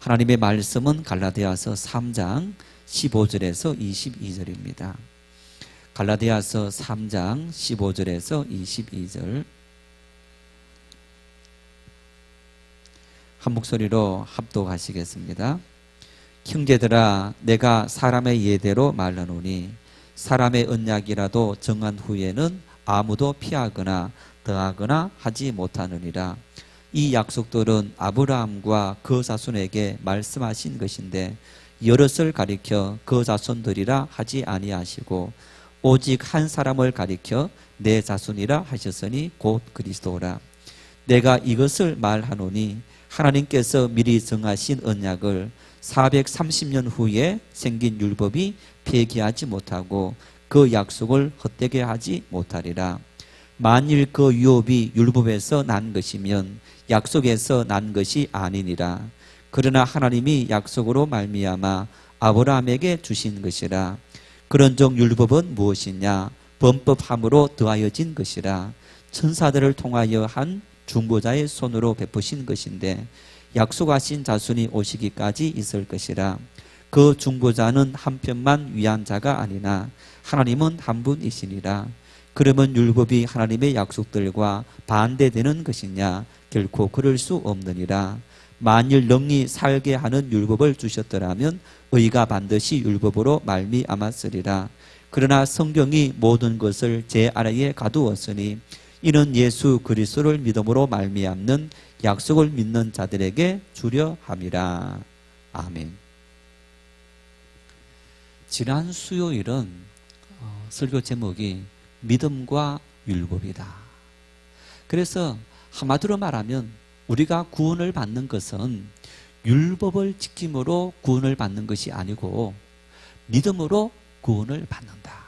하나님의 말씀은 갈라디아서 3장 15절에서 22절입니다. 갈라디아서 3장 15절에서 22절 한 목소리로 합독하시겠습니다. 형제들아, 내가 사람의 예대로 말하노니 사람의 언약이라도 정한 후에는 아무도 피하거나 더하거나 하지 못하느니라. 이 약속들은 아브라함과 그 자손에게 말씀하신 것인데 여럿을 가리켜 그 자손들이라 하지 아니하시고 오직 한 사람을 가리켜 내 자손이라 하셨으니 곧 그리스도라. 내가 이것을 말하노니 하나님께서 미리 정하신 언약을 430년 후에 생긴 율법이 폐기하지 못하고 그 약속을 헛되게 하지 못하리라. 만일 그 유업이 율법에서 난 것이면 약속에서 난 것이 아니니라. 그러나 하나님이 약속으로 말미암아 아브라함에게 주신 것이라. 그런즉 율법은 무엇이냐? 범법함으로 더하여진 것이라. 천사들을 통하여 한 중보자의 손으로 베푸신 것인데 약속하신 자손이 오시기까지 있을 것이라. 그 중보자는 한편만 위한 자가 아니나 하나님은 한 분이시니라. 그러면 율법이 하나님의 약속들과 반대되는 것이냐? 결코 그럴 수 없느니라. 만일 능히 살게 하는 율법을 주셨더라면 의가 반드시 율법으로 말미암았으리라. 그러나 성경이 모든 것을 제 아래에 가두었으니 이는 예수 그리스도를 믿음으로 말미암는 약속을 믿는 자들에게 주려 함이라. 아멘. 지난 수요일은 설교 제목이 믿음과 율법이다. 그래서 한마디로 말하면 우리가 구원을 받는 것은 율법을 지킴으로 구원을 받는 것이 아니고 믿음으로 구원을 받는다.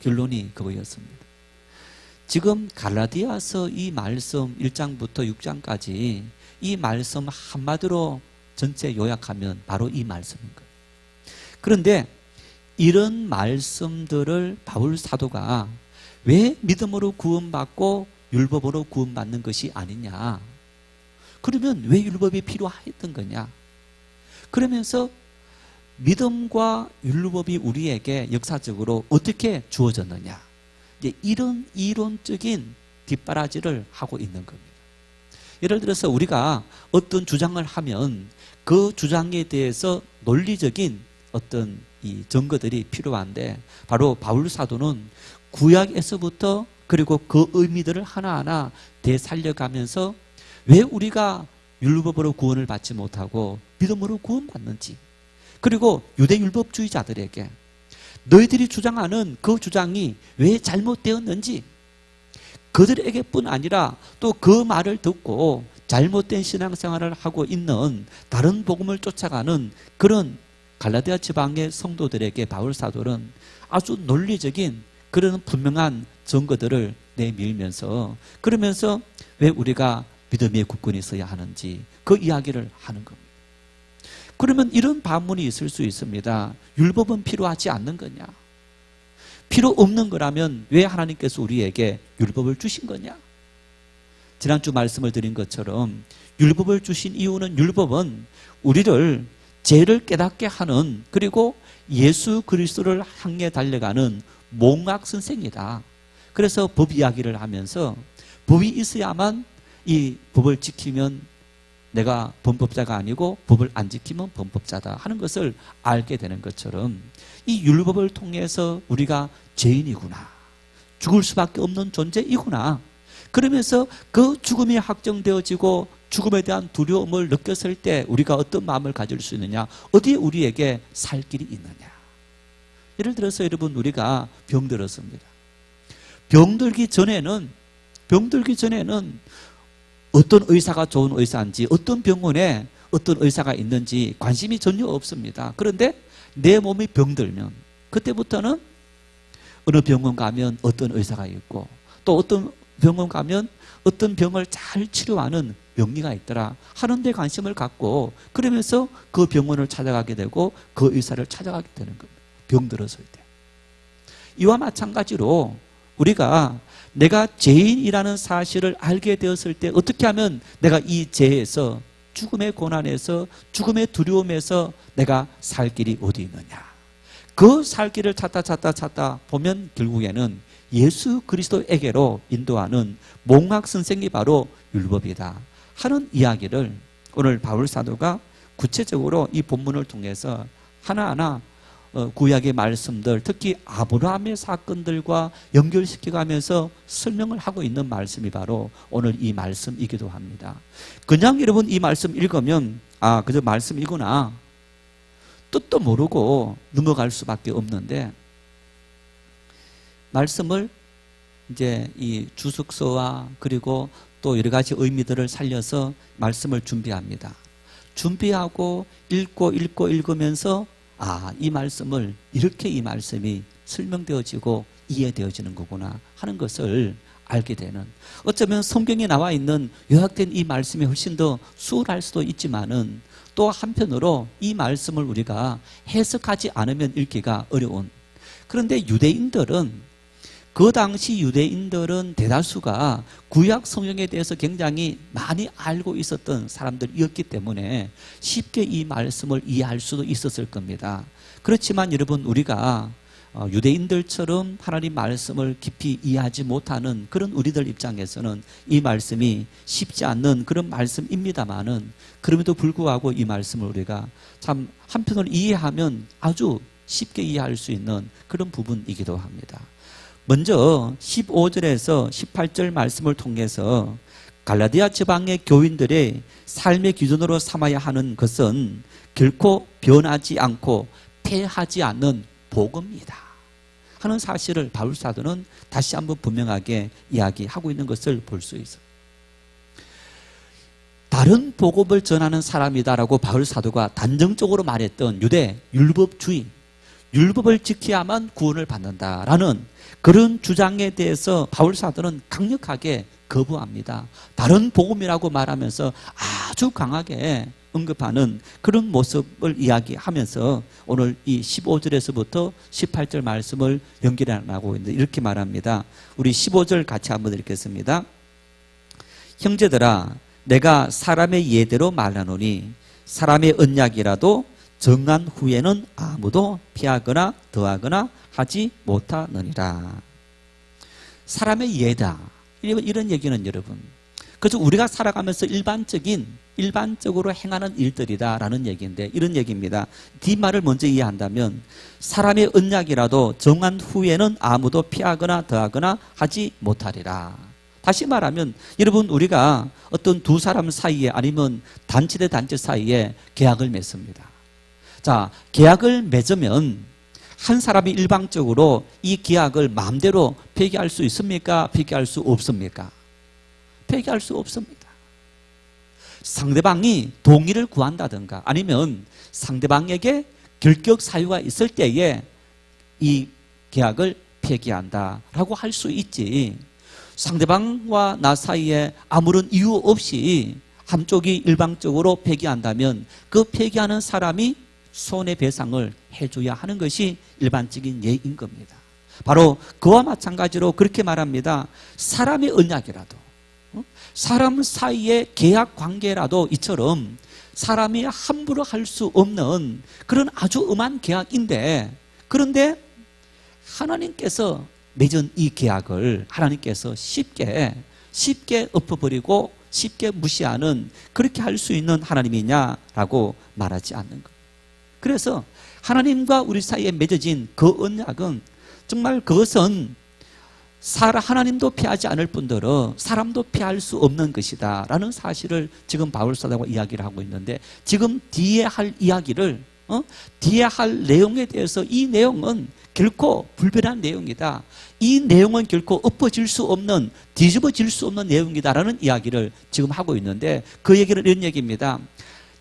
결론이 그거였습니다. 지금 갈라디아서 이 말씀 1장부터 6장까지 이 말씀 한마디로 전체 요약하면 바로 이 말씀인 거예요. 그런데 이런 말씀들을 바울 사도가 왜 믿음으로 구원받고 율법으로 구원받는 것이 아니냐? 그러면 왜 율법이 필요했던 거냐? 그러면서 믿음과 율법이 우리에게 역사적으로 어떻게 주어졌느냐? 이제 이런 이론적인 뒷바라지를 하고 있는 겁니다. 예를 들어서 우리가 어떤 주장을 하면 그 주장에 대해서 논리적인 어떤 이 증거들이 필요한데 바로 바울 사도는 구약에서부터 그리고 그 의미들을 하나하나 되살려가면서 왜 우리가 율법으로 구원을 받지 못하고 믿음으로 구원받는지, 그리고 유대율법주의자들에게 너희들이 주장하는 그 주장이 왜 잘못되었는지, 그들에게 뿐 아니라 또 그 말을 듣고 잘못된 신앙생활을 하고 있는 다른 복음을 쫓아가는 그런 갈라디아 지방의 성도들에게 바울 사도는 아주 논리적인 그런 분명한 증거들을 내밀면서, 그러면서 왜 우리가 믿음의 굳건히 있어야 하는지 그 이야기를 하는 겁니다. 그러면 이런 반문이 있을 수 있습니다. 율법은 필요하지 않는 거냐? 필요 없는 거라면 왜 하나님께서 우리에게 율법을 주신 거냐? 지난주 말씀을 드린 것처럼 율법을 주신 이유는 율법은 우리를 죄를 깨닫게 하는, 그리고 예수 그리스도를 향해 달려가는 몽학 선생이다. 그래서 법 이야기를 하면서 법이 있어야만 이 법을 지키면 내가 범법자가 아니고 법을 안 지키면 범법자다 하는 것을 알게 되는 것처럼 이 율법을 통해서 우리가 죄인이구나, 죽을 수밖에 없는 존재이구나, 그러면서 그 죽음이 확정되어지고 죽음에 대한 두려움을 느꼈을 때 우리가 어떤 마음을 가질 수 있느냐, 어디에 우리에게 살 길이 있느냐. 예를 들어서 여러분, 우리가 병들었습니다. 병들기 전에는 어떤 의사가 좋은 의사인지, 어떤 병원에 어떤 의사가 있는지 관심이 전혀 없습니다. 그런데 내 몸이 병들면 그때부터는 어느 병원 가면 어떤 의사가 있고, 또 어떤 병원 가면 어떤 병을 잘 치료하는 명리가 있더라 하는 데 관심을 갖고, 그러면서 그 병원을 찾아가게 되고 그 의사를 찾아가게 되는 겁니다. 병들었을 때. 이와 마찬가지로 우리가 내가 죄인이라는 사실을 알게 되었을 때 어떻게 하면 내가 이 죄에서 죽음의 고난에서 죽음의 두려움에서 내가 살 길이 어디 있느냐. 그 살 길을 찾다 보면 결국에는 예수 그리스도에게로 인도하는 몽학 선생이 바로 율법이다 하는 이야기를 오늘 바울 사도가 구체적으로 이 본문을 통해서 하나하나 구약의 말씀들, 특히 아브라함의 사건들과 연결시켜가면서 설명을 하고 있는 말씀이 바로 오늘 이 말씀이기도 합니다. 그냥 여러분 이 말씀 읽으면 그저 말씀이구나 뜻도 모르고 넘어갈 수밖에 없는데, 말씀을 이제 이 주석서와 그리고 또 여러 가지 의미들을 살려서 말씀을 준비합니다. 준비하고 읽으면서 이 말씀을 이렇게 이 말씀이 설명되어지고 이해되어지는 거구나 하는 것을 알게 되는, 어쩌면 성경에 나와 있는 요약된 이 말씀이 훨씬 더 수월할 수도 있지만은 또 한편으로 이 말씀을 우리가 해석하지 않으면 읽기가 어려운, 그런데 그 당시 유대인들은 대다수가 구약 성경에 대해서 굉장히 많이 알고 있었던 사람들이었기 때문에 쉽게 이 말씀을 이해할 수도 있었을 겁니다. 그렇지만 여러분, 우리가 유대인들처럼 하나님 말씀을 깊이 이해하지 못하는 그런 우리들 입장에서는 이 말씀이 쉽지 않는 그런 말씀입니다만은, 그럼에도 불구하고 이 말씀을 우리가 참 한편으로 이해하면 아주 쉽게 이해할 수 있는 그런 부분이기도 합니다. 먼저 15절에서 18절 말씀을 통해서 갈라디아 지방의 교인들의 삶의 기준으로 삼아야 하는 것은 결코 변하지 않고 패하지 않는 복음이다 하는 사실을 바울 사도는 다시 한번 분명하게 이야기하고 있는 것을 볼 수 있어요. 다른 복음을 전하는 사람이다라고 바울 사도가 단정적으로 말했던 유대 율법주의, 율법을 지켜야만 구원을 받는다라는 그런 주장에 대해서 바울 사도는 강력하게 거부합니다. 다른 복음이라고 말하면서 아주 강하게 언급하는 그런 모습을 이야기하면서 오늘 이 15절에서부터 18절 말씀을 연결해 나가고 있는데, 이렇게 말합니다. 우리 15절 같이 한번 읽겠습니다. 형제들아, 내가 사람의 예대로 말하노니 사람의 언약이라도 정한 후에는 아무도 피하거나 더하거나 하지 못하느니라. 사람의 예다, 이런 얘기는 여러분, 그래서 우리가 살아가면서 일반적으로 행하는 일들이다라는 얘기인데, 이런 얘기입니다. 뒷말을 먼저 이해한다면 사람의 언약이라도 정한 후에는 아무도 피하거나 더하거나 하지 못하리라. 다시 말하면 여러분, 우리가 어떤 두 사람 사이에 아니면 단체 대 단체 사이에 계약을 맺습니다. 자, 계약을 맺으면 한 사람이 일방적으로 이 계약을 마음대로 폐기할 수 있습니까? 폐기할 수 없습니까? 폐기할 수 없습니다. 상대방이 동의를 구한다든가 아니면 상대방에게 결격 사유가 있을 때에 이 계약을 폐기한다라고 할 수 있지, 상대방과 나 사이에 아무런 이유 없이 한쪽이 일방적으로 폐기한다면 그 폐기하는 사람이 손해배상을 해줘야 하는 것이 일반적인 예인 겁니다. 바로 그와 마찬가지로 그렇게 말합니다. 사람의 언약이라도, 사람 사이의 계약 관계라도 이처럼 사람이 함부로 할 수 없는 그런 아주 엄한 계약인데, 그런데 하나님께서 맺은 이 계약을 하나님께서 쉽게 엎어버리고 쉽게 무시하는, 그렇게 할 수 있는 하나님이냐라고 말하지 않는 것. 그래서 하나님과 우리 사이에 맺어진 그 언약은 정말 그것은 하나님도 피하지 않을 뿐더러 사람도 피할 수 없는 것이다 라는 사실을 지금 바울 사도가 이야기를 하고 있는데, 지금 뒤에 할 이야기를 뒤에 할 내용에 대해서 이 내용은 결코 불변한 내용이다, 이 내용은 결코 엎어질 수 없는, 뒤집어질 수 없는 내용이다라는 이야기를 지금 하고 있는데, 그 얘기는 이런 얘기입니다.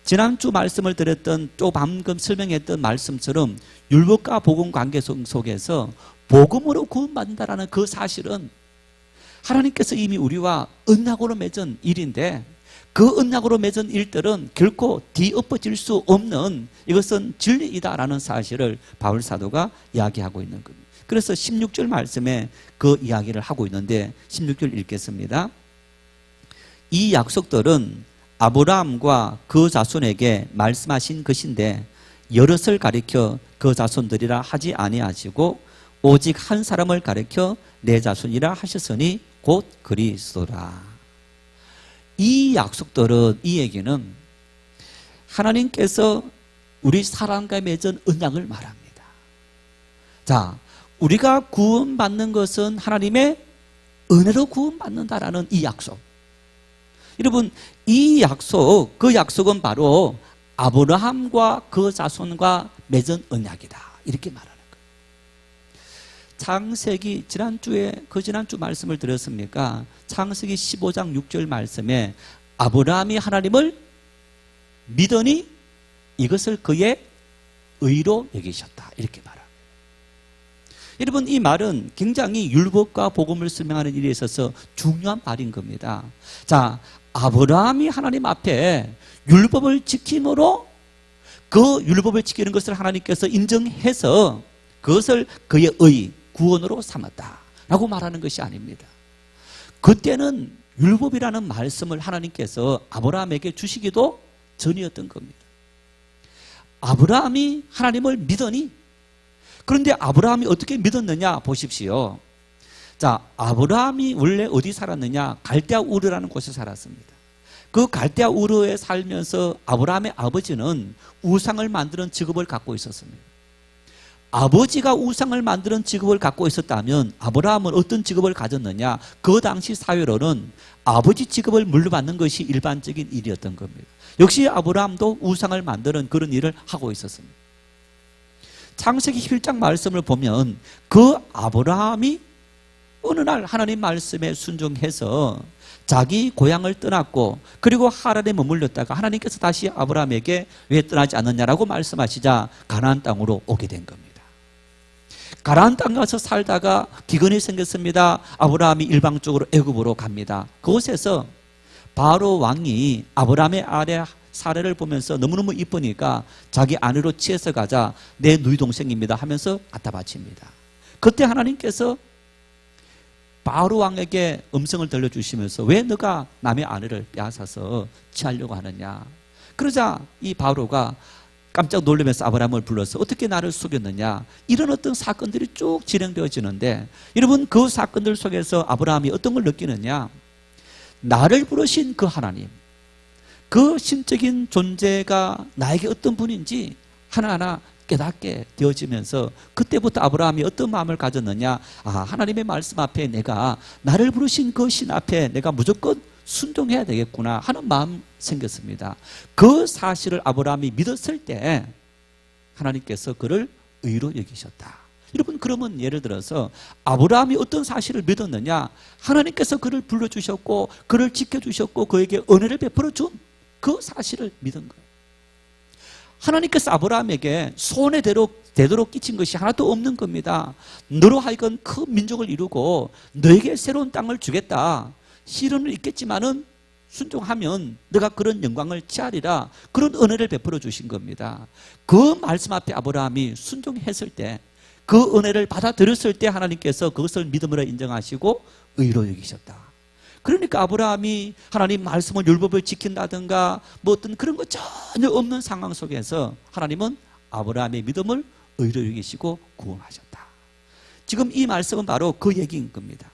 지난주 말씀을 드렸던 또 방금 설명했던 말씀처럼 율법과 복음 관계 속에서 복음으로 구원받는다라는 그 사실은 하나님께서 이미 우리와 언약으로 맺은 일인데, 그 언약으로 맺은 일들은 결코 뒤엎어질 수 없는, 이것은 진리이다라는 사실을 바울 사도가 이야기하고 있는 겁니다. 그래서 16절 말씀에 그 이야기를 하고 있는데 16절 읽겠습니다. 이 약속들은 아브라함과 그 자손에게 말씀하신 것인데 여럿을 가리켜 그 자손들이라 하지 아니하시고 오직 한 사람을 가리켜 내 자손이라 하셨으니 곧 그리스도라. 이 약속들은, 이 얘기는 하나님께서 우리 사람과 맺은 언약을 말합니다. 자, 우리가 구원받는 것은 하나님의 은혜로 구원받는다라는 이 약속. 여러분, 이 약속, 그 약속은 바로 아브라함과 그 자손과 맺은 언약이다, 이렇게 말하는 거예요. 창세기, 지난주 말씀을 드렸습니까? 창세기 15장 6절 말씀에 아브라함이 하나님을 믿으니 이것을 그의 의로 여기셨다, 이렇게 말합니다. 여러분, 이 말은 굉장히 율법과 복음을 설명하는 일에 있어서 중요한 말인 겁니다. 자, 아브라함이 하나님 앞에 율법을 지킴으로 그 율법을 지키는 것을 하나님께서 인정해서 그것을 그의 의, 구원으로 삼았다라고 말하는 것이 아닙니다. 그때는 율법이라는 말씀을 하나님께서 아브라함에게 주시기도 전이었던 겁니다. 아브라함이 하나님을 믿으니, 그런데 아브라함이 어떻게 믿었느냐 보십시오. 자, 아브라함이 원래 어디 살았느냐? 갈대아 우르라는 곳에 살았습니다. 그 갈대아 우르에 살면서 아브라함의 아버지는 우상을 만드는 직업을 갖고 있었습니다. 아버지가 우상을 만드는 직업을 갖고 있었다면 아브라함은 어떤 직업을 가졌느냐? 그 당시 사회로는 아버지 직업을 물려받는 것이 일반적인 일이었던 겁니다. 역시 아브라함도 우상을 만드는 그런 일을 하고 있었습니다. 창세기 7장 말씀을 보면 그 아브라함이 어느 날 하나님 말씀에 순종해서 자기 고향을 떠났고 그리고 하란에 머물렀다가 하나님께서 다시 아브라함에게 왜 떠나지 않느냐라고 말씀하시자 가나안 땅으로 오게 된 겁니다. 가나안 땅 가서 살다가 기근이 생겼습니다. 아브라함이 일방적으로 애굽으로 갑니다. 그곳에서 바로 왕이 아브라함의 아내 사례를 보면서 너무너무 이쁘니까 자기 아내로 취해서 가자, 내 누이 동생입니다 하면서 갖다 바칩니다. 그때 하나님께서 바로 왕에게 음성을 들려주시면서 왜 너가 남의 아내를 빼앗아서 취하려고 하느냐. 그러자 이 바로가 깜짝 놀라면서 아브라함을 불러서 어떻게 나를 속였느냐, 이런 어떤 사건들이 쭉 진행되어지는데, 여러분, 그 사건들 속에서 아브라함이 어떤 걸 느끼느냐, 나를 부르신 그 하나님, 그 신적인 존재가 나에게 어떤 분인지 하나하나 깨닫게 되어지면서 그때부터 아브라함이 어떤 마음을 가졌느냐, 아, 하나님의 말씀 앞에 내가, 나를 부르신 그 신 앞에 내가 무조건 순종해야 되겠구나 하는 마음 생겼습니다. 그 사실을 아브라함이 믿었을 때 하나님께서 그를 의로 여기셨다. 여러분, 그러면 예를 들어서 아브라함이 어떤 사실을 믿었느냐, 하나님께서 그를 불러주셨고 그를 지켜주셨고 그에게 은혜를 베풀어 준 그 사실을 믿은 거예요. 하나님께서 아브라함에게 손에 되도록 끼친 것이 하나도 없는 겁니다. 너로 하여금 큰 민족을 이루고 너에게 새로운 땅을 주겠다. 시련은 있겠지만은 순종하면 너가 그런 영광을 취하리라. 그런 은혜를 베풀어 주신 겁니다. 그 말씀 앞에 아브라함이 순종했을 때, 그 은혜를 받아들였을 때 하나님께서 그것을 믿음으로 인정하시고 의로 여기셨다. 그러니까 아브라함이 하나님 말씀을, 율법을 지킨다든가 뭐 어떤 그런 거 전혀 없는 상황 속에서 하나님은 아브라함의 믿음을 의로 여기시고 구원하셨다. 지금 이 말씀은 바로 그 얘기인 겁니다.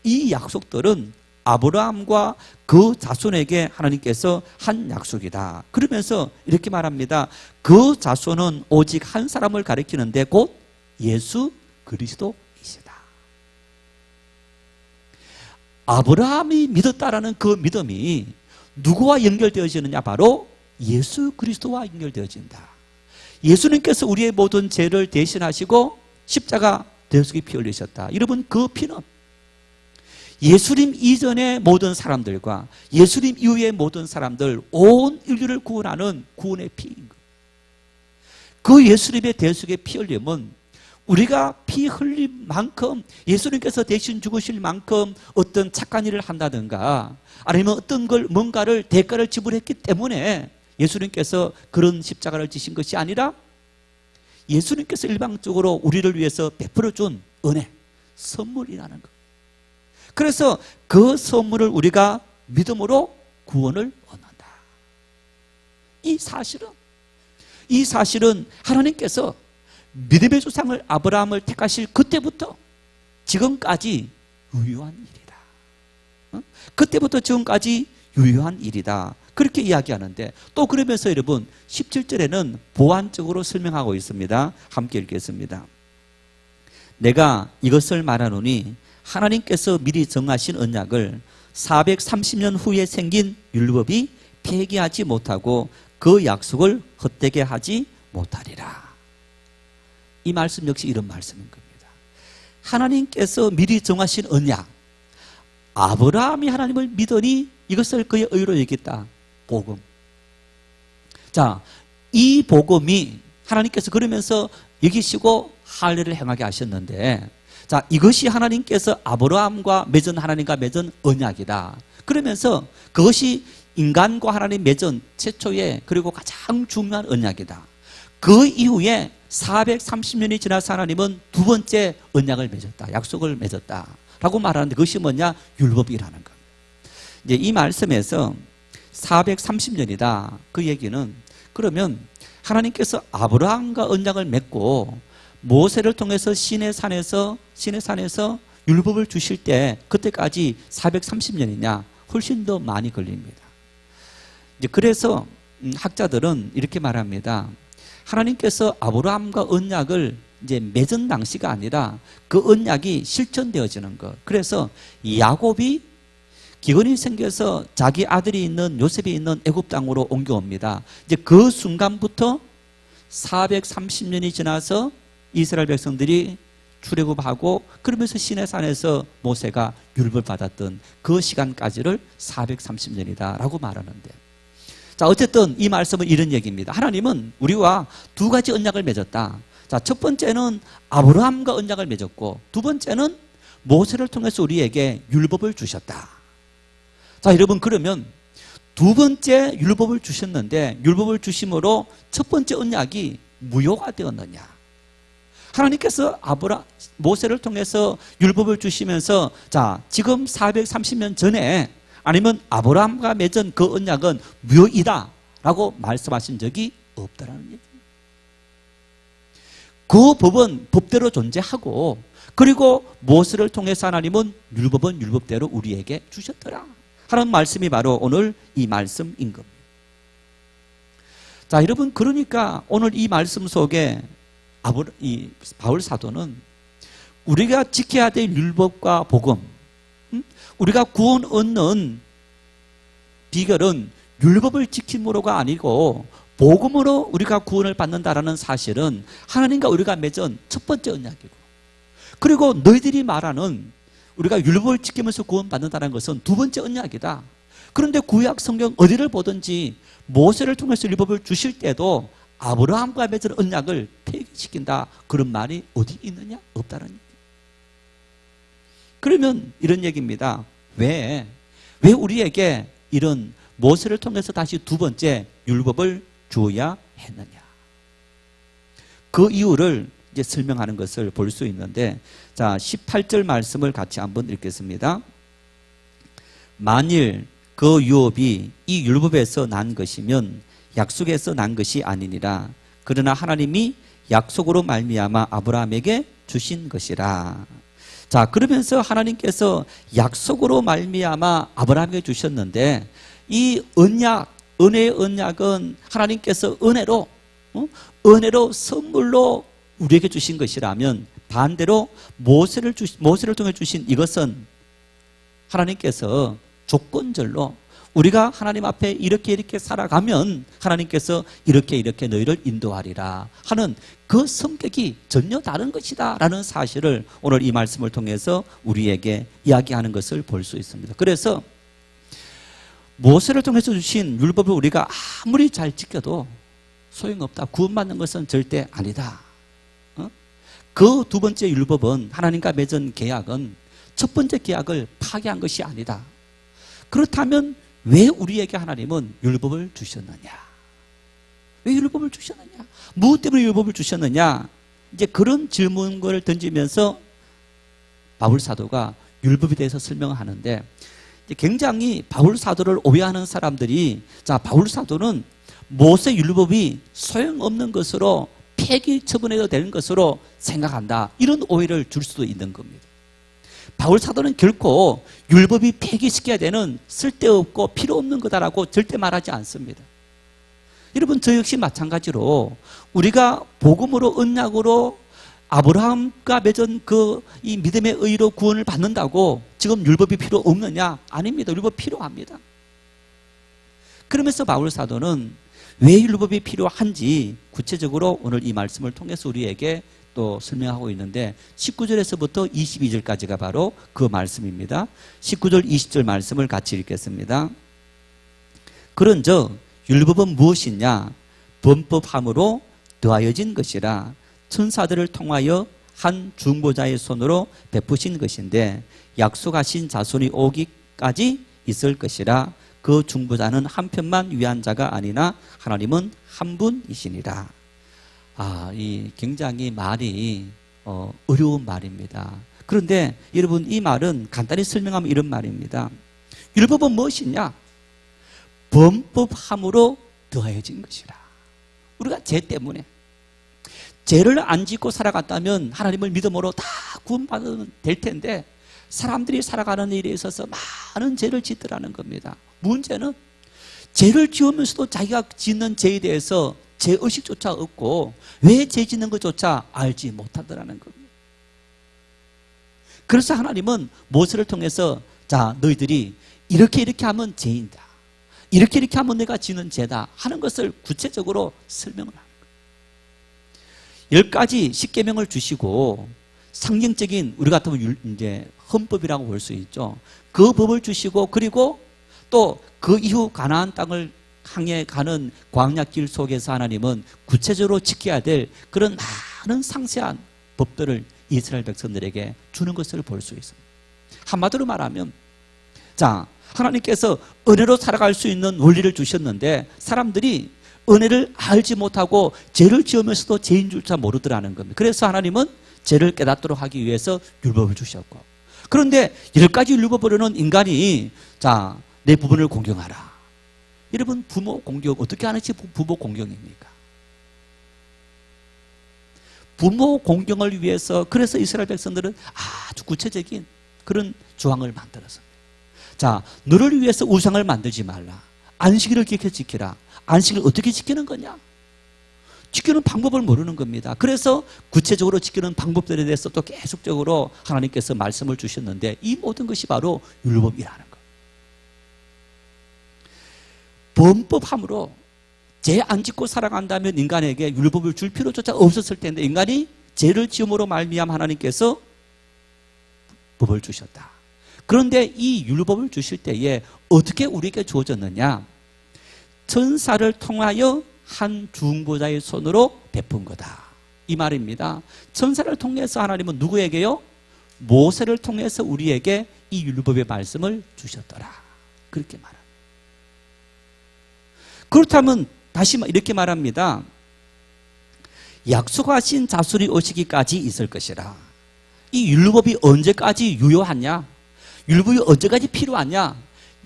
이 약속들은 아브라함과 그 자손에게 하나님께서 한 약속이다. 그러면서 이렇게 말합니다. 그 자손은 오직 한 사람을 가리키는데 곧 예수 그리스도이시다. 아브라함이 믿었다라는 그 믿음이 누구와 연결되어지느냐? 바로 예수 그리스도와 연결되어진다. 예수님께서 우리의 모든 죄를 대신하시고 십자가 대속에 피 흘리셨다. 여러분, 그 피는 예수님 이전의 모든 사람들과 예수님 이후의 모든 사람들, 온 인류를 구원하는 구원의 피인 거예요. 그 예수님의 대속의 피 흘림은 우리가 피 흘린 만큼, 예수님께서 대신 죽으실 만큼 어떤 착한 일을 한다든가 아니면 어떤 걸, 뭔가를 대가를 지불했기 때문에 예수님께서 그런 십자가를 지신 것이 아니라 예수님께서 일방적으로 우리를 위해서 베풀어 준 은혜, 선물이라는 것. 그래서 그 선물을 우리가 믿음으로 구원을 얻는다. 이 사실은 하나님께서 믿음의 조상을 아브라함을 택하실 그때부터 지금까지 유효한 일이다. 그때부터 지금까지 유효한 일이다. 그렇게 이야기하는데 또 그러면서 여러분 17절에는 보완적으로 설명하고 있습니다. 함께 읽겠습니다. 내가 이것을 말하노니 하나님께서 미리 정하신 언약을 430년 후에 생긴 율법이 폐기하지 못하고 그 약속을 헛되게 하지 못하리라. 이 말씀 역시 이런 말씀인 겁니다. 하나님께서 미리 정하신 언약, 아브라함이 하나님을 믿으니 이것을 그의 의로 여겼다. 복음. 자, 이 복음이 하나님께서 그러면서 여기시고 할례를 행하게 하셨는데, 자, 이것이 하나님께서 아브라함과 맺은 하나님과 맺은 언약이다. 그러면서 그것이 인간과 하나님 맺은 최초의 그리고 가장 중요한 언약이다. 그 이후에 430년이 지나서 하나님은 두 번째 언약을 맺었다. 약속을 맺었다. 라고 말하는데 그것이 뭐냐? 율법이라는 겁니다. 이제 이 말씀에서 430년이다. 그 얘기는 그러면 하나님께서 아브라함과 언약을 맺고 모세를 통해서 시내 산에서 율법을 주실 때 그때까지 430년이냐? 훨씬 더 많이 걸립니다. 이제 그래서 학자들은 이렇게 말합니다. 하나님께서 아브라함과 언약을 이제 맺은 당시가 아니라 그 언약이 실천되어지는 것. 그래서 야곱이 기근이 생겨서 자기 아들이 있는 요셉이 있는 애굽 땅으로 옮겨옵니다. 이제 그 순간부터 430년이 지나서 이스라엘 백성들이 출애굽하고 그러면서 시내산에서 모세가 율법을 받았던 그 시간까지를 430년이다라고 말하는데, 자, 어쨌든 이 말씀은 이런 얘기입니다. 하나님은 우리와 두 가지 언약을 맺었다. 자, 첫 번째는 아브라함과 언약을 맺었고 두 번째는 모세를 통해서 우리에게 율법을 주셨다. 자, 여러분, 그러면 두 번째 율법을 주셨는데 율법을 주심으로 첫 번째 언약이 무효가 되었느냐? 하나님께서 모세를 통해서 율법을 주시면서 자, 지금 430년 전에 아니면 아브라함과 맺은 그 언약은 무효이다 라고 말씀하신 적이 없다라는 얘기입니다. 그 법은 법대로 존재하고 그리고 모세를 통해서 하나님은 율법은 율법대로 우리에게 주셨더라 하는 말씀이 바로 오늘 이 말씀인 겁니다. 자, 여러분, 그러니까 오늘 이 말씀 속에 이 바울 사도는 우리가 지켜야 될 율법과 복음, 우리가 구원 얻는 비결은 율법을 지킴으로가 아니고 복음으로 우리가 구원을 받는다라는 사실은 하나님과 우리가 맺은 첫 번째 언약이고, 그리고 너희들이 말하는 우리가 율법을 지키면서 구원받는다는 것은 두 번째 언약이다. 그런데 구약 성경 어디를 보든지 모세를 통해서 율법을 주실 때도 아브라함과 맺은 언약을 폐기시킨다 그런 말이 어디 있느냐? 없다는 얘기. 그러면 이런 얘기입니다. 왜 우리에게 이런 모세를 통해서 다시 두 번째 율법을 주어야 했느냐? 그 이유를 이제 설명하는 것을 볼 수 있는데, 자, 18절 말씀을 같이 한번 읽겠습니다. 만일 그 유업이 이 율법에서 난 것이면 약속에서 난 것이 아니니라. 그러나 하나님이 약속으로 말미암아 아브라함에게 주신 것이라. 자, 그러면서 하나님께서 약속으로 말미암아 아브라함에게 주셨는데, 이 언약, 은혜의 언약은 하나님께서 은혜로 선물로 우리에게 주신 것이라면, 반대로 모세를 통해 주신 이것은 하나님께서 조건절로 우리가 하나님 앞에 이렇게 살아가면 하나님께서 이렇게 너희를 인도하리라 하는 그 성격이 전혀 다른 것이다 라는 사실을 오늘 이 말씀을 통해서 우리에게 이야기하는 것을 볼 수 있습니다. 그래서 모세를 통해서 주신 율법을 우리가 아무리 잘 지켜도 소용없다. 구원받는 것은 절대 아니다. 그 두 번째 율법은 하나님과 맺은 계약은 첫 번째 계약을 파괴한 것이 아니다. 그렇다면 왜 우리에게 하나님은 율법을 주셨느냐? 왜 율법을 주셨느냐? 무엇 때문에 율법을 주셨느냐? 이제 그런 질문을 던지면서 바울 사도가 율법에 대해서 설명하는데, 굉장히 바울 사도를 오해하는 사람들이, 자, 바울 사도는 모세 율법이 소용없는 것으로 폐기 처분해도 되는 것으로 생각한다. 이런 오해를 줄 수도 있는 겁니다. 바울 사도는 결코 율법이 폐기시켜야 되는 쓸데없고 필요 없는 거다라고 절대 말하지 않습니다. 여러분, 저 역시 마찬가지로 우리가 복음으로 언약으로 아브라함과 맺은 이 믿음의 의로 구원을 받는다고 지금 율법이 필요 없느냐? 아닙니다. 율법 필요합니다. 그러면서 바울 사도는 왜 율법이 필요한지 구체적으로 오늘 이 말씀을 통해서 우리에게 또 설명하고 있는데 19절에서부터 22절까지가 바로 그 말씀입니다. 19절 20절 말씀을 같이 읽겠습니다. 그런즉 율법은 무엇이냐? 범법함으로 더하여진 것이라 천사들을 통하여 한 중보자의 손으로 베푸신 것인데 약속하신 자손이 오기까지 있을 것이라 그 중보자는 한 편만 위한 자가 아니나 하나님은 한 분이시니라. 이 굉장히 말이 어려운 말입니다. 그런데 여러분, 이 말은 간단히 설명하면 이런 말입니다. 율법은 무엇이냐? 범법함으로 더하여진 것이라. 우리가 죄 때문에 죄를 안 짓고 살아갔다면 하나님을 믿음으로 다 구원받으면 될 텐데 사람들이 살아가는 일에 있어서 많은 죄를 짓더라는 겁니다. 문제는 죄를 지으면서도 자기가 짓는 죄에 대해서 죄의식조차 없고 왜 죄 짓는 것조차 알지 못하더라는 겁니다. 그래서 하나님은 모세를 통해서 자, 너희들이 이렇게 하면 죄인다, 이렇게 하면 내가 지는 죄다 하는 것을 구체적으로 설명을 합니다. 10가지 십계명을 주시고 상징적인 우리 같으면 이제 헌법이라고 볼 수 있죠. 그 법을 주시고 그리고 또 그 이후 가나안 땅을 향해 가는 광야길 속에서 하나님은 구체적으로 지켜야 될 그런 많은 상세한 법들을 이스라엘 백성들에게 주는 것을 볼 수 있습니다. 한마디로 말하면 자, 하나님께서 은혜로 살아갈 수 있는 원리를 주셨는데 사람들이 은혜를 알지 못하고 죄를 지으면서도 죄인 줄자 모르더라는 겁니다. 그래서 하나님은 죄를 깨닫도록 하기 위해서 율법을 주셨고, 그런데 10가지 율법으로는 인간이 자, 내 부모를 공경하라. 여러분, 부모 공경 어떻게 하는지 부모 공경입니까? 부모 공경을 위해서 그래서 이스라엘 백성들은 아주 구체적인 그런 조항을 만들었습니다. 자, 너를 위해서 우상을 만들지 말라. 안식일을 기억해 지키라. 안식을 어떻게 지키는 거냐? 지키는 방법을 모르는 겁니다. 그래서 구체적으로 지키는 방법들에 대해서 또 계속적으로 하나님께서 말씀을 주셨는데 이 모든 것이 바로 율법이라는 거예요. 범법함으로 죄 안 짓고 살아간다면 인간에게 율법을 줄 필요조차 없었을 텐데 인간이 죄를 지음으로 말미암아 하나님께서 법을 주셨다. 그런데 이 율법을 주실 때에 어떻게 우리에게 주어졌느냐? 천사를 통하여 한 중보자의 손으로 베푼 거다. 이 말입니다. 천사를 통해서 하나님은 누구에게요? 모세를 통해서 우리에게 이 율법의 말씀을 주셨더라. 그렇게 말합니다. 그렇다면 다시 이렇게 말합니다. 약속하신 자손이 오시기까지 있을 것이라. 이 율법이 언제까지 유효하냐? 율법이 언제까지 필요하냐?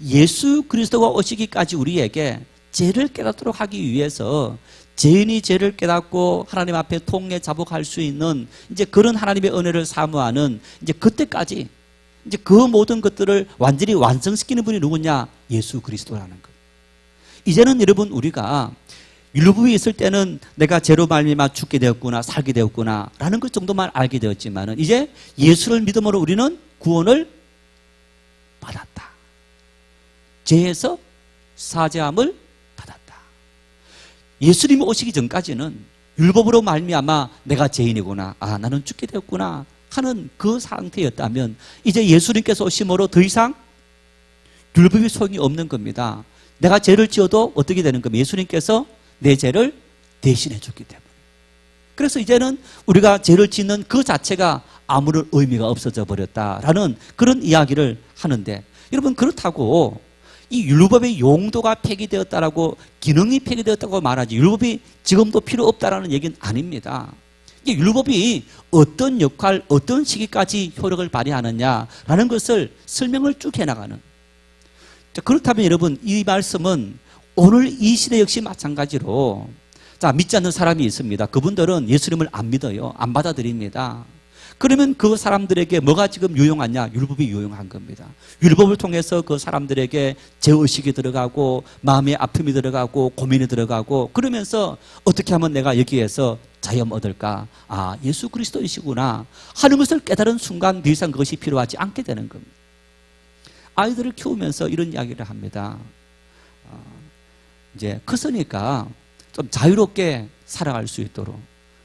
예수 그리스도가 오시기까지 우리에게 죄를 깨닫도록 하기 위해서 죄인이 죄를 깨닫고 하나님 앞에 통해 자복할 수 있는 이제 그런 하나님의 은혜를 사모하는 이제 그때까지 이제 그 모든 것들을 완전히 완성시키는 분이 누구냐? 예수 그리스도라는 것. 이제는 여러분, 우리가 율법이 있을 때는 내가 죄로 말미암아 죽게 되었구나, 살게 되었구나 라는 것 정도만 알게 되었지만은 이제 예수를 믿음으로 우리는 구원을 받았다. 죄에서 사죄함을 받았다. 예수님이 오시기 전까지는 율법으로 말미암아 내가 죄인이구나, 나는 죽게 되었구나 하는 그 상태였다면 이제 예수님께서 오심으로 더 이상 율법이 소용이 없는 겁니다. 내가 죄를 지어도 어떻게 되는 겁니까? 예수님께서 내 죄를 대신해 줬기 때문에. 그래서 이제는 우리가 죄를 짓는 그 자체가 아무런 의미가 없어져 버렸다라는 그런 이야기를 하는데, 여러분, 그렇다고 이 율법의 용도가 폐기되었다라고, 기능이 폐기되었다고 말하지 율법이 지금도 필요 없다라는 얘기는 아닙니다. 이 율법이 어떤 역할, 어떤 시기까지 효력을 발휘하느냐라는 것을 설명을 쭉 해나가는. 그렇다면 여러분, 이 말씀은 오늘 이 시대 역시 마찬가지로 자, 믿지 않는 사람이 있습니다. 그분들은 예수님을 안 믿어요. 안 받아들입니다. 그러면 그 사람들에게 뭐가 지금 유용하냐? 율법이 유용한 겁니다. 율법을 통해서 그 사람들에게 죄의식이 들어가고 마음의 아픔이 들어가고 고민이 들어가고 그러면서 어떻게 하면 내가 여기에서 자유함 얻을까? 아, 예수 그리스도이시구나 하는 것을 깨달은 순간 더 이상 그것이 필요하지 않게 되는 겁니다. 아이들을 키우면서 이런 이야기를 합니다. 이제 컸으니까 좀 자유롭게 살아갈 수 있도록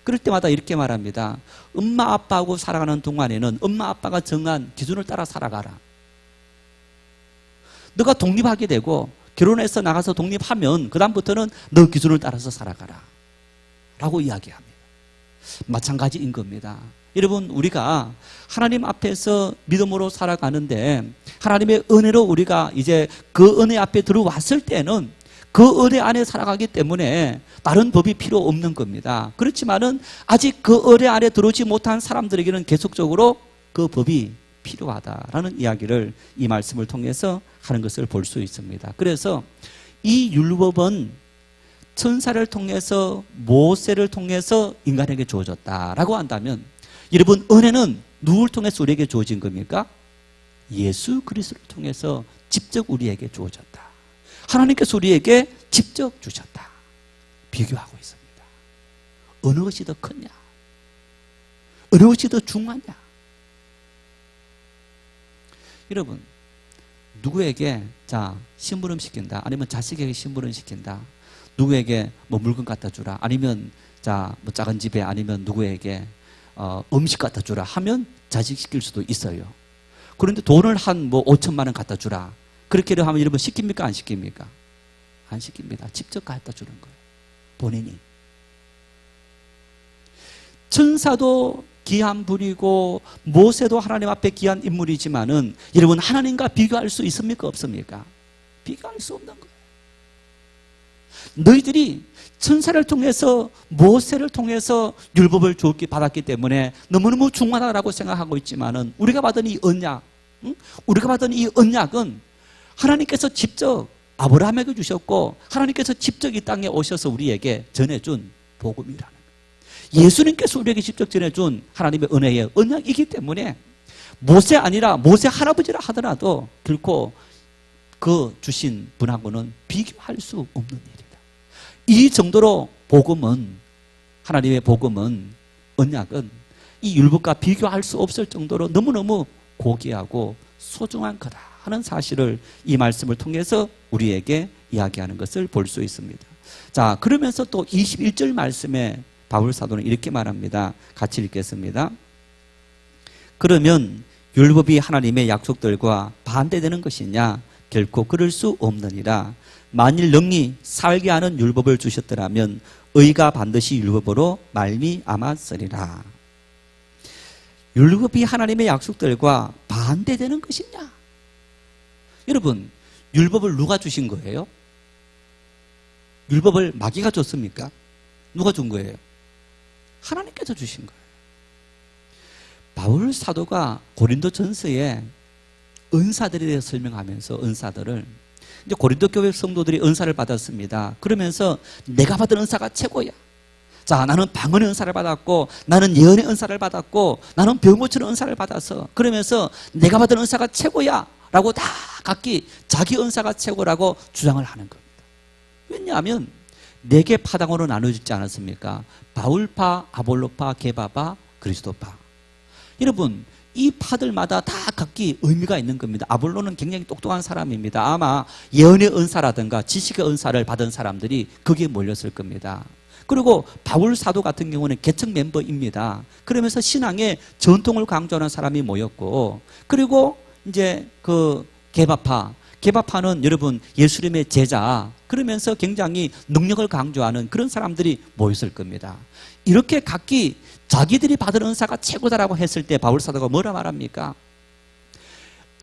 그럴 때마다 이렇게 말합니다. 엄마 아빠하고 살아가는 동안에는 엄마 아빠가 정한 기준을 따라 살아가라. 너가 독립하게 되고 결혼해서 나가서 독립하면 그 다음부터는 너 기준을 따라서 살아가라 라고 이야기합니다. 마찬가지인 겁니다. 여러분, 우리가 하나님 앞에서 믿음으로 살아가는데 하나님의 은혜로 우리가 이제 그 은혜 앞에 들어왔을 때는 그 은혜 안에 살아가기 때문에 다른 법이 필요 없는 겁니다. 그렇지만은 아직 그 은혜 안에 들어오지 못한 사람들에게는 계속적으로 그 법이 필요하다라는 이야기를 이 말씀을 통해서 하는 것을 볼 수 있습니다. 그래서 이 율법은 천사를 통해서 모세를 통해서 인간에게 주어졌다라고 한다면 여러분, 은혜는 누구를 통해서 우리에게 주어진 겁니까? 예수 그리스도를 통해서 직접 우리에게 주어졌다. 하나님께서 우리에게 직접 주셨다. 비교하고 있습니다. 어느 것이 더 크냐? 어느 것이 더 중요하냐? 여러분, 누구에게 자 심부름 시킨다, 아니면 자식에게 심부름 시킨다, 누구에게 뭐 물건 갖다 주라, 아니면 자 뭐 작은 집에 아니면 누구에게 음식 갖다 주라 하면 자식 시킬 수도 있어요. 그런데 돈을 한 뭐 5천만 원 갖다 주라 그렇게 하면 여러분 시킵니까? 안 시킵니까? 안 시킵니다. 직접 갖다 주는 거예요. 본인이. 천사도 귀한 분이고 모세도 하나님 앞에 귀한 인물이지만은 여러분, 하나님과 비교할 수 있습니까? 없습니까? 비교할 수 없는 거예요. 너희들이 천사를 통해서 모세를 통해서 율법을 받았기 때문에 너무너무 중요하다고 생각하고 있지만은 우리가 받은 이 언약, 우리가 받은 이 언약은 하나님께서 직접 아브라함에게 주셨고 하나님께서 직접 이 땅에 오셔서 우리에게 전해준 복음이라는 거예요. 예수님께서 우리에게 직접 전해준 하나님의 은혜의 언약이기 때문에 모세 아니라 모세 할아버지라 하더라도 결코 그 주신 분하고는 비교할 수 없는 일이다. 이 정도로 복음은, 하나님의 복음은, 언약은 이 율법과 비교할 수 없을 정도로 너무너무 고귀하고 소중한 거다 하는 사실을 이 말씀을 통해서 우리에게 이야기하는 것을 볼 수 있습니다. 자, 그러면서 또 21절 말씀에 바울 사도는 이렇게 말합니다. 같이 읽겠습니다. 그러면 율법이 하나님의 약속들과 반대되는 것이냐? 결코 그럴 수 없느니라. 만일 능히 살게 하는 율법을 주셨더라면 의가 반드시 율법으로 말미암았으리라. 율법이 하나님의 약속들과 반대되는 것이냐? 여러분, 율법을 누가 주신 거예요? 율법을 마귀가 줬습니까? 누가 준 거예요? 하나님께서 주신 거예요. 바울 사도가 고린도 전서에 은사들에 대해 설명하면서 은사들을 이제 고린도 교회 성도들이 은사를 받았습니다. 그러면서 내가 받은 은사가 최고야. 자, 나는 방언의 은사를 받았고 나는 예언의 은사를 받았고 나는 병 고치는 은사를 받아서 그러면서 내가 받은 은사가 최고야 라고 다 각기 자기 은사가 최고라고 주장을 하는 겁니다. 왜냐하면 4개 파당으로 나눠지지 않았습니까? 바울파, 아볼로파, 게바파, 그리스도파. 여러분, 이 파들마다 다 각기 의미가 있는 겁니다. 아볼로는 굉장히 똑똑한 사람입니다. 아마 예언의 은사라든가 지식의 은사를 받은 사람들이 거기에 몰렸을 겁니다. 그리고 바울 사도 같은 경우는 계층 멤버입니다. 그러면서 신앙의 전통을 강조하는 사람이 모였고, 그리고 이제 그 게바파는 여러분 예수님의 제자, 그러면서 굉장히 능력을 강조하는 그런 사람들이 모였을 겁니다. 이렇게 각기 자기들이 받은 은사가 최고다라고 했을 때 바울 사도가 뭐라 말합니까?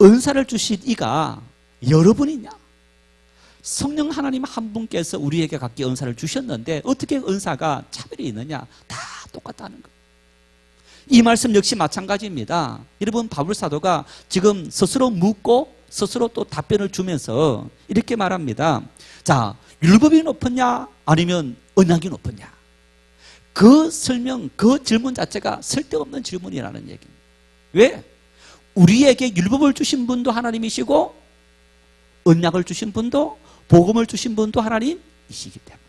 은사를 주신 이가 여러분이냐? 성령 하나님 한 분께서 우리에게 각기 은사를 주셨는데 어떻게 은사가 차별이 있느냐? 다 똑같다는 거예요. 이 말씀 역시 마찬가지입니다. 여러분, 바울 사도가 지금 스스로 묻고 스스로 또 답변을 주면서 이렇게 말합니다. 자, 율법이 높으냐 아니면 언약이 높으냐? 그 설명, 그 질문 자체가 쓸데없는 질문이라는 얘기입니다. 왜? 우리에게 율법을 주신 분도 하나님이시고 언약을 주신 분도 복음을 주신 분도 하나님이시기 때문에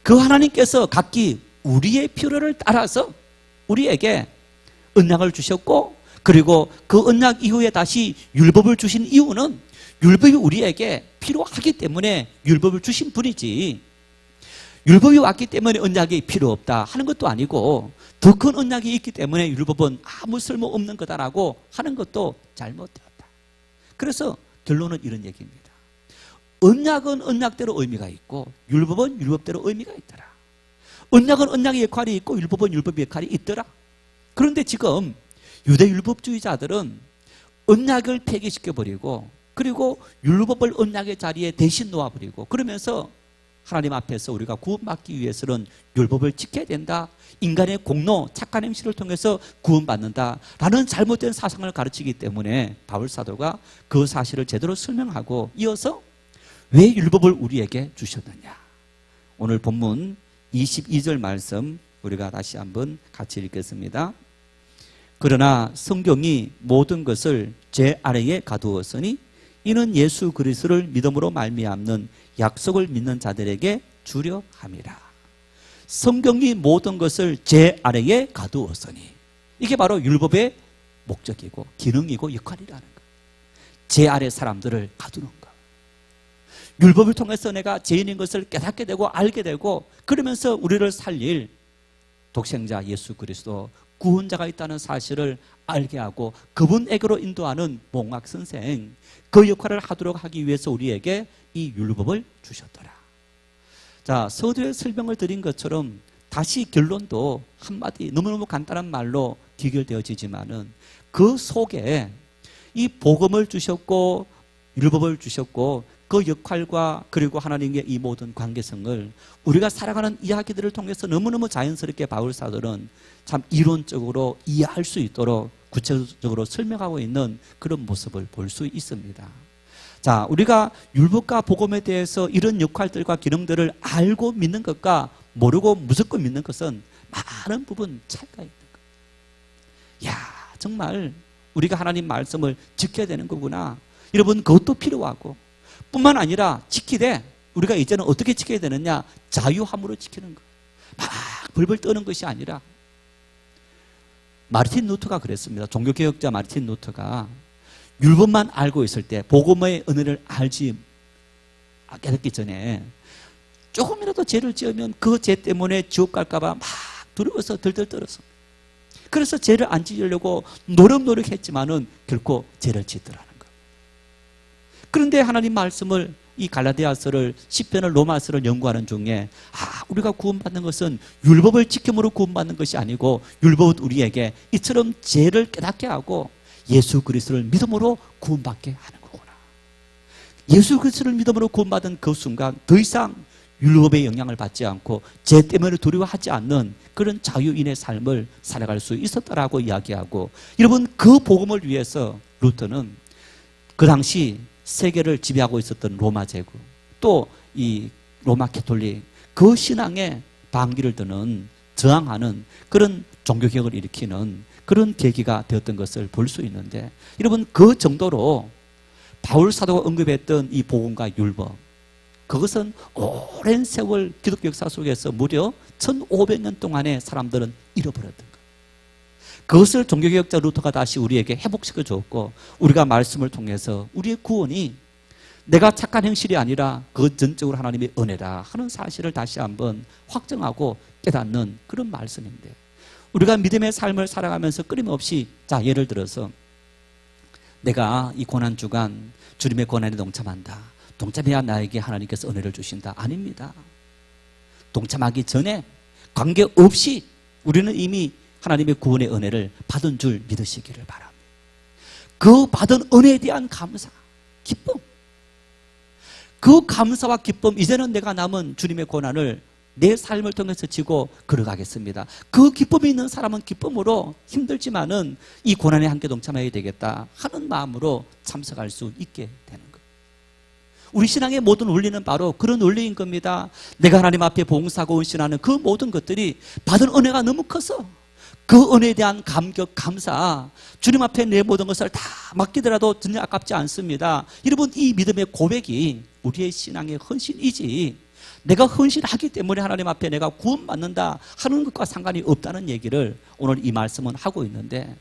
그 하나님께서 각기 우리의 필요를 따라서 우리에게 언약을 주셨고, 그리고 그 언약 이후에 다시 율법을 주신 이유는 율법이 우리에게 필요하기 때문에 율법을 주신 분이지, 율법이 왔기 때문에 언약이 필요 없다 하는 것도 아니고, 더 큰 언약이 있기 때문에 율법은 아무 쓸모없는 거다라고 하는 것도 잘못되었다. 그래서 결론은 이런 얘기입니다. 언약은 언약대로 의미가 있고 율법은 율법대로 의미가 있더라. 언약은 언약의 역할이 있고 율법은 율법의 역할이 있더라. 그런데 지금 유대 율법주의자들은 언약을 폐기시켜버리고, 그리고 율법을 언약의 자리에 대신 놓아버리고, 그러면서 하나님 앞에서 우리가 구원받기 위해서는 율법을 지켜야 된다, 인간의 공로, 착한 행실을 통해서 구원받는다 라는 잘못된 사상을 가르치기 때문에 바울 사도가 그 사실을 제대로 설명하고, 이어서 왜 율법을 우리에게 주셨느냐, 오늘 본문 22절 말씀 우리가 다시 한번 같이 읽겠습니다. 그러나 성경이 모든 것을 제 아래에 가두었으니 이는 예수 그리스도를 믿음으로 말미암는 약속을 믿는 자들에게 주려 함이라. 성경이 모든 것을 제 아래에 가두었으니, 이게 바로 율법의 목적이고 기능이고 역할이라는 것. 제 아래 사람들을 가두는 것. 율법을 통해서 내가 죄인인 것을 깨닫게 되고 알게 되고, 그러면서 우리를 살릴 독생자 예수 그리스도 구원자가 있다는 사실을 알게 하고 그분에게로 인도하는 몽학 선생, 그 역할을 하도록 하기 위해서 우리에게 이 율법을 주셨더라. 자, 서두에 설명을 드린 것처럼 다시 결론도 한마디 너무너무 간단한 말로 귀결되어지지만은, 그 속에 이 복음을 주셨고 율법을 주셨고 그 역할과 그리고 하나님의 이 모든 관계성을 우리가 살아가는 이야기들을 통해서 너무너무 자연스럽게 바울 사도는 참 이론적으로 이해할 수 있도록 구체적으로 설명하고 있는 그런 모습을 볼 수 있습니다. 자, 우리가 율법과 복음에 대해서 이런 역할들과 기능들을 알고 믿는 것과 모르고 무조건 믿는 것은 많은 부분 차이가 있는 거예요. 야, 정말 우리가 하나님 말씀을 지켜야 되는 거구나. 여러분, 그것도 필요하고, 뿐만 아니라 지키되 우리가 이제는 어떻게 지켜야 되느냐, 자유함으로 지키는 거. 막 벌벌 떠는 것이 아니라, 마르틴 루터가 그랬습니다. 종교개혁자 마르틴 루터가 율법만 알고 있을 때, 복음의 은혜를 깨닫기 전에 조금이라도 죄를 지으면 그 죄 때문에 지옥 갈까봐 막 두려워서 들들 떨었어. 그래서 죄를 안 지으려고 노력했지만은 결코 죄를 짓더라는 거예요. 그런데 하나님 말씀을, 이 갈라디아서를, 시편을, 로마서를 연구하는 중에 우리가 구원받는 것은 율법을 지킴으로 구원받는 것이 아니고 율법은 우리에게 이처럼 죄를 깨닫게 하고 예수 그리스도를 믿음으로 구원받게 하는 거구나. 예수 그리스도를 믿음으로 구원받은 그 순간 더 이상 율법의 영향을 받지 않고 죄 때문에 두려워하지 않는 그런 자유인의 삶을 살아갈 수 있었다라고 이야기하고, 여러분, 그 복음을 위해서 루터는 그 당시 세계를 지배하고 있었던 로마 제국, 또 이 로마 캐톨릭, 그 신앙에 반기를 드는, 저항하는 그런 종교개혁을 일으키는 그런 계기가 되었던 것을 볼 수 있는데, 여러분, 그 정도로 바울 사도가 언급했던 이 복음과 율법, 그것은 오랜 세월 기독교 역사 속에서 무려 1500년 동안의 사람들은 잃어버렸던 거예요. 그것을 종교개혁자 루터가 다시 우리에게 회복시켜 주었고, 우리가 말씀을 통해서 우리의 구원이 내가 착한 행실이 아니라 그 전적으로 하나님의 은혜다 하는 사실을 다시 한번 확정하고 깨닫는 그런 말씀인데, 우리가 믿음의 삶을 살아가면서 끊임없이, 자, 예를 들어서 내가 이 고난주간 주님의 고난에 동참한다. 동참해야 나에게 하나님께서 은혜를 주신다. 아닙니다. 동참하기 전에 관계없이 우리는 이미 하나님의 구원의 은혜를 받은 줄 믿으시기를 바랍니다. 그 받은 은혜에 대한 감사, 기쁨, 그 감사와 기쁨, 이제는 내가 남은 주님의 고난을 내 삶을 통해서 지고 걸어가겠습니다. 그 기쁨이 있는 사람은 기쁨으로 힘들지만은 이 고난에 함께 동참해야 되겠다 하는 마음으로 참석할 수 있게 되는 거예요. 우리 신앙의 모든 원리는 바로 그런 원리인 겁니다. 내가 하나님 앞에 봉사하고 헌신하는 그 모든 것들이 받은 은혜가 너무 커서 그 은혜에 대한 감격, 감사, 주님 앞에 내 모든 것을 다 맡기더라도 전혀 아깝지 않습니다. 여러분, 이 믿음의 고백이 우리의 신앙의 헌신이지, 내가 헌신하기 때문에 하나님 앞에 내가 구원받는다 하는 것과 상관이 없다는 얘기를 오늘 이 말씀은 하고 있는데,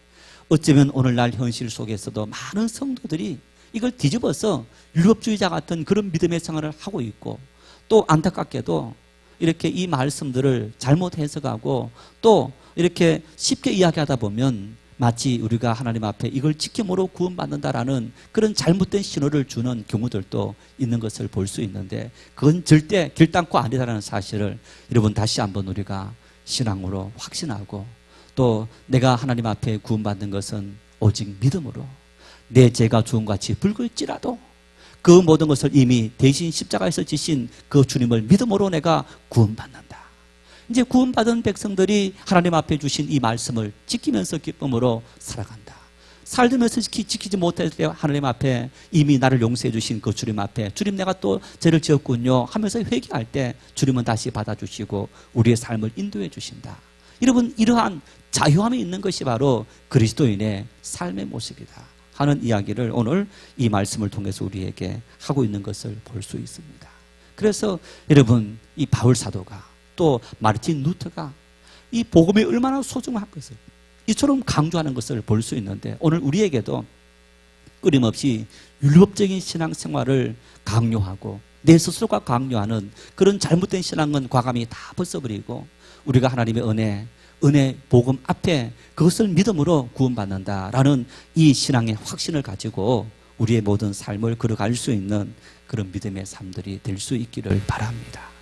어쩌면 오늘날 현실 속에서도 많은 성도들이 이걸 뒤집어서 율법주의자 같은 그런 믿음의 생활을 하고 있고, 또 안타깝게도 이렇게 이 말씀들을 잘못 해석하고 또 이렇게 쉽게 이야기하다 보면 마치 우리가 하나님 앞에 이걸 지킴으로 구원받는다라는 그런 잘못된 신호를 주는 경우들도 있는 것을 볼 수 있는데, 그건 절대 결단코 아니다라는 사실을 여러분 다시 한번 우리가 신앙으로 확신하고, 또 내가 하나님 앞에 구원받는 것은 오직 믿음으로, 내 죄가 주홍같이 붉을지라도 그 모든 것을 이미 대신 십자가에서 지신 그 주님을 믿음으로 내가 구원받는다. 이제 구원받은 백성들이 하나님 앞에 주신 이 말씀을 지키면서 기쁨으로 살아간다. 살면서 지키지 못할 때 하나님 앞에 이미 나를 용서해 주신 그 주님 앞에, 주님 내가 또 죄를 지었군요 하면서 회개할 때 주님은 다시 받아주시고 우리의 삶을 인도해 주신다. 여러분, 이러한 자유함이 있는 것이 바로 그리스도인의 삶의 모습이다 하는 이야기를 오늘 이 말씀을 통해서 우리에게 하고 있는 것을 볼 수 있습니다. 그래서 여러분, 이 바울 사도가 또 마르틴 루터가 이 복음이 얼마나 소중한 것을 이처럼 강조하는 것을 볼 수 있는데, 오늘 우리에게도 끊임없이 율법적인 신앙생활을 강요하고 내 스스로가 강요하는 그런 잘못된 신앙은 과감히 다 벗어버리고 우리가 하나님의 은혜 복음 앞에 그것을 믿음으로 구원받는다라는 이 신앙의 확신을 가지고 우리의 모든 삶을 걸어갈 수 있는 그런 믿음의 삶들이 될 수 있기를 바랍니다.